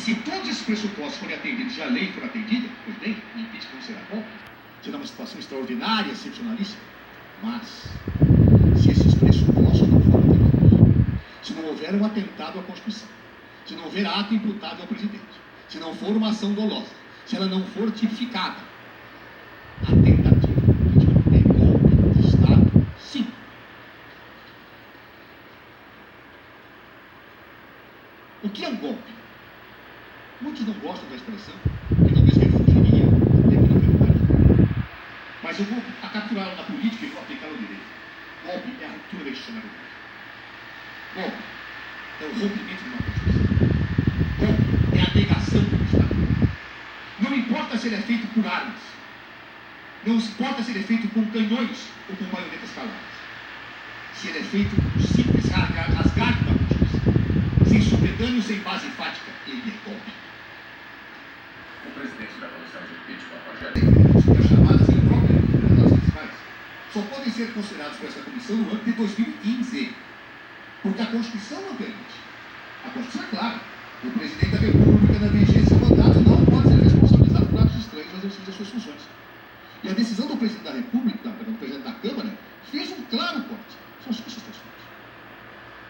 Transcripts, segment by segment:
se todos esses pressupostos forem atendidos e a lei for atendida, pois bem, o impeachment não será golpe. Será uma situação extraordinária, excepcionalíssima. Mas, se esses pressupostos não forem atendidos, se não houver um atentado à Constituição, se não houver ato imputável ao presidente, se não for uma ação dolosa, se ela não for tipificada, a tentativa de impeachment é golpe de Estado, sim. O que é um golpe? Muitos não gostam da expressão, e talvez refugiria até pela verdade. Mas eu vou capturá-la na política e vou aplicá-la ao direito. Golpe é a ruptura da institucionalidade. Golpe é o rompimento de uma Constituição. Golpe é a negação do Estado. Não importa se ele é feito por armas. Não importa se ele é feito com canhões ou com baionetas caladas. Se ele é feito com simples rasgar de uma Constituição, sem supedâneo, sem base fática, ele é golpe. O presidente da Comissão de Impeachment, Rogério, as chamadas impróprias fiscais só podem ser consideradas por essa comissão no ano de 2015, porque a Constituição não permite. A Constituição é clara. O presidente da República, na vigência do mandato, não pode ser responsabilizado por atos estranhos no exercício das suas funções. E a decisão do presidente da República, do presidente da Câmara, fez um claro corte. São substituições.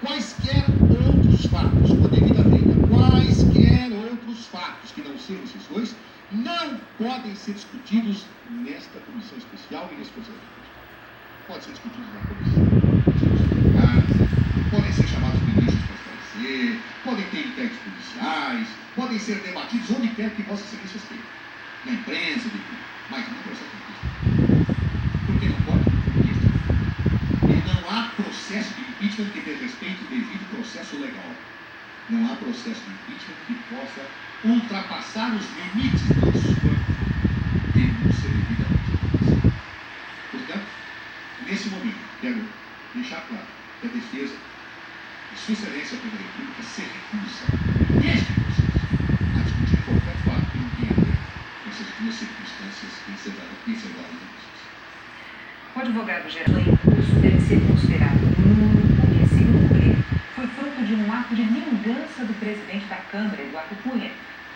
Quaisquer outros fatos, com a devida venda, quaisquer outros fatos que não sejam esses dois, não podem ser discutidos nesta comissão especial e nesse procedimento. Podem ser discutidos na comissão, podem ser chamados ministros para esclarecer, podem ter inquéritos policiais, podem ser debatidos onde quer que Vossa Excelência esteja, na imprensa, mas não processo de impeachment. Por que não pode? E não há processo de impeachment que dê respeito ao devido processo legal. Não há processo de impeachment que possa ultrapassar os limites da sua denúncia devidamente. Portanto, nesse momento, quero deixar claro que a defesa de Sua Excelência a Primeira República se recusa, neste processo, a discutir qualquer fato que não tenha a ver com essas duas circunstâncias que encerraram a justiça. O advogado-geral em curso deve ser considerado nulo porque, segundo ele, foi fruto de um ato de vingança do presidente da Câmara, Eduardo Cunha,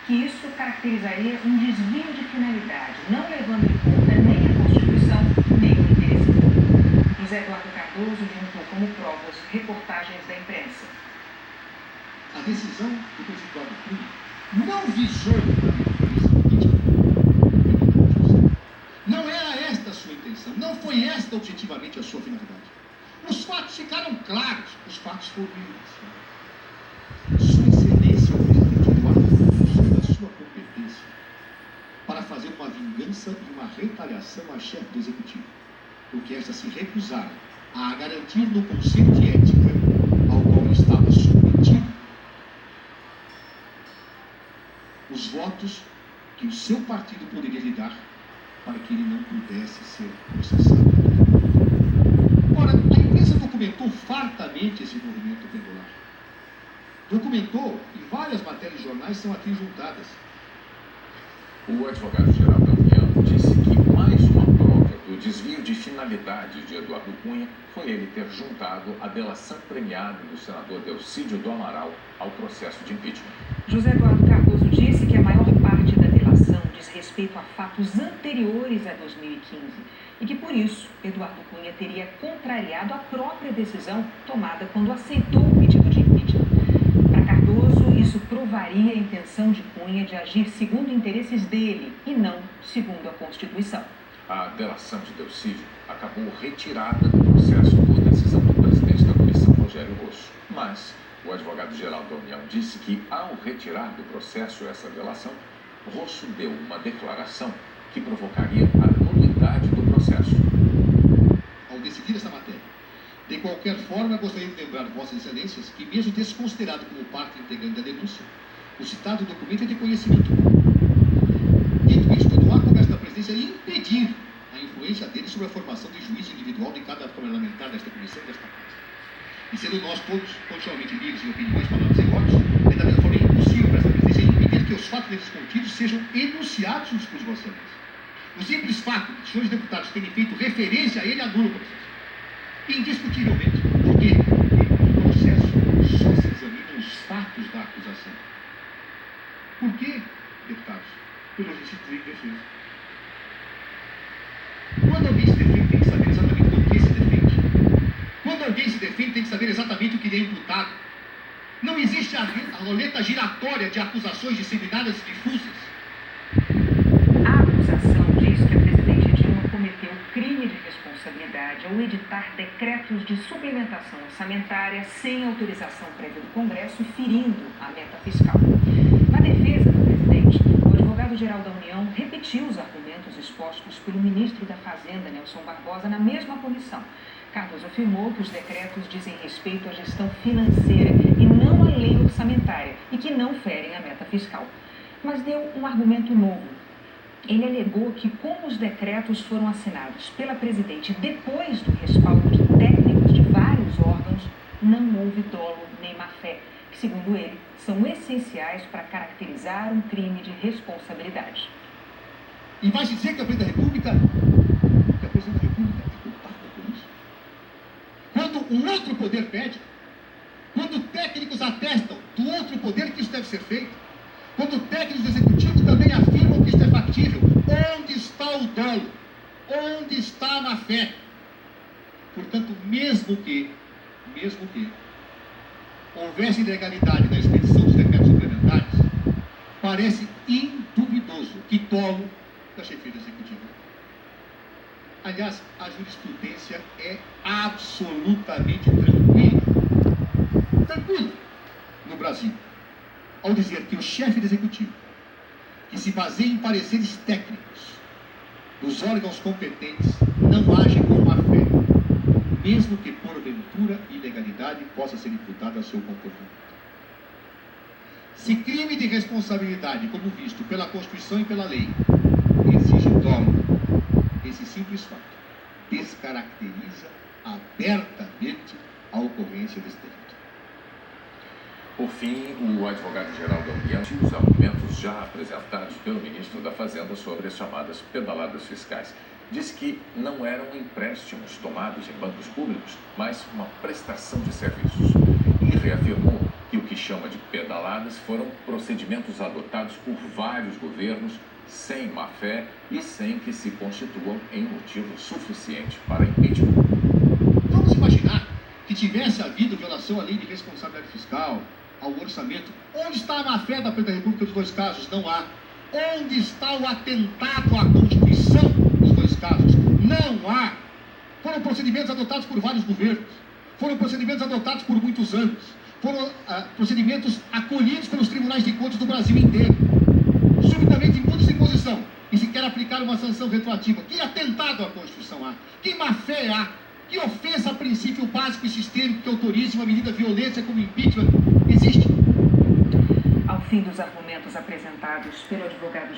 que isso caracterizaria um desvio de finalidade, não levando em conta nem a Constituição, nem o interesse público. José Eduardo Cardoso juntou como provas reportagens da imprensa. A decisão do presidente Eduardo Cunha não visou a defesa política. Não era esta a sua intenção, não foi esta objetivamente a sua finalidade. Os fatos ficaram claros, os fatos foram evidenciados. Sua Excelência, o presidente Eduardo Cunha, usou da sua competência para fazer uma vingança e uma retaliação à chefe do Executivo, porque esta se recusaram a garantir no Conselho de Ética ao qual ele estava submetido os votos que o seu partido poderia lhe dar para que ele não pudesse ser processado. Ora, a imprensa documentou fartamente esse movimento pendular. Documentou, e várias matérias de jornais são aqui juntadas. O advogado-geral da União disse que mais uma prova do desvio de finalidade de Eduardo Cunha foi ele ter juntado a delação premiada do senador Delcídio do Amaral ao processo de impeachment. José Eduardo Cardoso disse que a maior parte da delação diz respeito a fatos anteriores a 2015 e que, por isso, Eduardo Cunha teria contrariado a própria decisão tomada quando aceitou o pedido de impeachment. Para Cardoso, isso provaria a intenção de Cunha de agir segundo interesses dele e não segundo a Constituição. A delação de Delcídio acabou retirada do processo por decisão do presidente da comissão, Rogério Rosso. Mas o advogado-geral da União disse que, ao retirar do processo essa delação, Rosso deu uma declaração que provocaria a nulidade do processo. Ao decidir essa matéria, de qualquer forma, eu gostaria de lembrar Vossas Excelências que, mesmo desconsiderado como parte integrante da denúncia, o citado documento é de conhecimento público. Dito isto, não há como esta presidência impedir a influência dele sobre a formação de juízo individual de cada parlamentar desta comissão e desta casa. E sendo nós todos condicionalmente livres em opiniões, palavras e votos, é da mesma forma impossível para esta presidência impedir que os fatos neles contidos sejam enunciados no discurso de Vossa Excelência. O simples fato de os senhores deputados terem feito referência a ele anula o processo. Indiscutivelmente, porque no processo só se examinam os fatos da acusação. Por quê, deputados? Pelo registro de defesa. Quando alguém se defende, tem que saber exatamente por que se defende. Quando alguém se defende, tem que saber exatamente o que lhe é imputado. Não existe a roleta giratória de acusações disseminadas e difusas. A acusação diz que a presidente Dilma cometeu crime de responsabilidade ao editar decretos de suplementação orçamentária sem autorização prévia do Congresso, ferindo a meta fiscal. Na defesa do presidente, o advogado-geral da União repetiu os argumentos expostos pelo ministro da Fazenda, Nelson Barbosa, na mesma comissão. Cardoso afirmou que os decretos dizem respeito à gestão financeira e não à lei orçamentária e que não ferem a meta fiscal. Mas deu um argumento novo. Ele alegou que, como os decretos foram assinados pela presidente depois do respaldo de técnicos de vários órgãos, não houve dolo nem má-fé, que, segundo ele, são essenciais para caracterizar um crime de responsabilidade. E vai dizer que a presidente da República é culpada por isso? Quando um outro poder pede, quando técnicos atestam do outro poder que isso deve ser feito, quando técnicos do executivo também afirmam que isso é factível, onde está o dolo? Onde está a má-fé? Portanto, mesmo que houvesse ilegalidade na expedição dos decretos suplementares, parece indubidoso que dolo da chefia do executivo. Aliás, a jurisprudência é absolutamente tranquila no Brasil, ao dizer que o chefe do executivo, que se baseia em pareceres técnicos dos órgãos competentes, não age com má-fé, mesmo que porventura ilegalidade possa ser imputada ao seu comportamento. Se crime de responsabilidade, como visto pela Constituição e pela lei, exige dolo, esse simples fato descaracteriza abertamente a ocorrência desse delito. Por fim, o advogado-geral da União tinha os argumentos já apresentados pelo ministro da Fazenda sobre as chamadas pedaladas fiscais. Disse que não eram empréstimos tomados em bancos públicos, mas uma prestação de serviços. E reafirmou que o que chama de pedaladas foram procedimentos adotados por vários governos sem má-fé e sem que se constituam em motivo suficiente para impeachment. Vamos imaginar que tivesse havido violação à lei de responsabilidade fiscal, ao orçamento. Onde está a má-fé da presidente da República nos dois casos? Não há. Onde está o atentado à Constituição nos dois casos? Não há. Foram procedimentos adotados por vários governos. Foram procedimentos adotados por muitos anos. Foram procedimentos acolhidos pelos tribunais de contas do Brasil inteiro. Subitamente imputam-se imposição e se quer aplicar uma sanção retroativa. Que atentado à Constituição há? Que má-fé há? Que ofensa a princípio básico e sistêmico que autorize uma medida de violência como impeachment existe? Ao fim dos argumentos apresentados pelo advogado